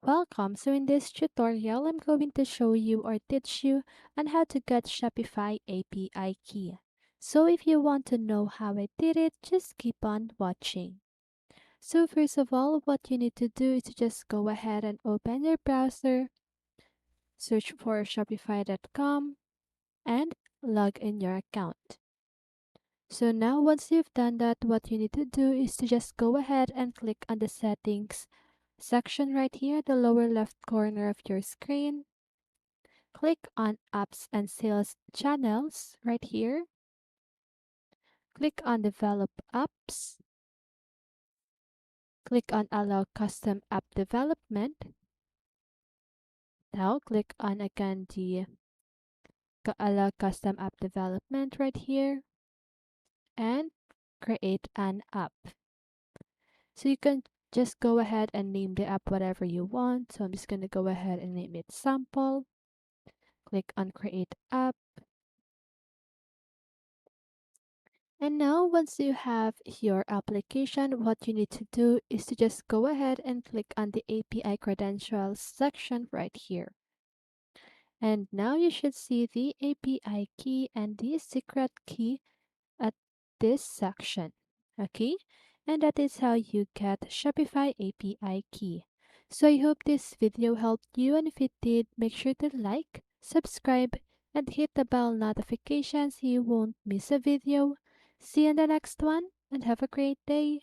Welcome. So in this tutorial, I'm going to show you or teach you on how to get Shopify API key. So if you want to know how I did it, just keep on watching. So first of all, what you need to do is to just go ahead and open your browser, search for shopify.com and log in your account. So now once you've done that, what you need to do is to just go ahead and click on the settings section right here, the lower left corner of your screen. Click on Apps and Sales Channels right here. Click on Develop Apps. Click on Allow Custom App Development. Now click on again the Allow Custom App Development right here and create an app. So you can just go ahead and name the app whatever you want. So I'm just going to go ahead and name it Sample. Click on Create App. And now once you have your application, what you need to do is to just go ahead and click on the API credentials section right here. And now you should see the API key and the secret key at this section. Okay? And that is how you get Shopify API key. So I hope this video helped you, and if it did, make sure to like, subscribe, and hit the bell notification so you won't miss a video. See you in the next one, and have a great day.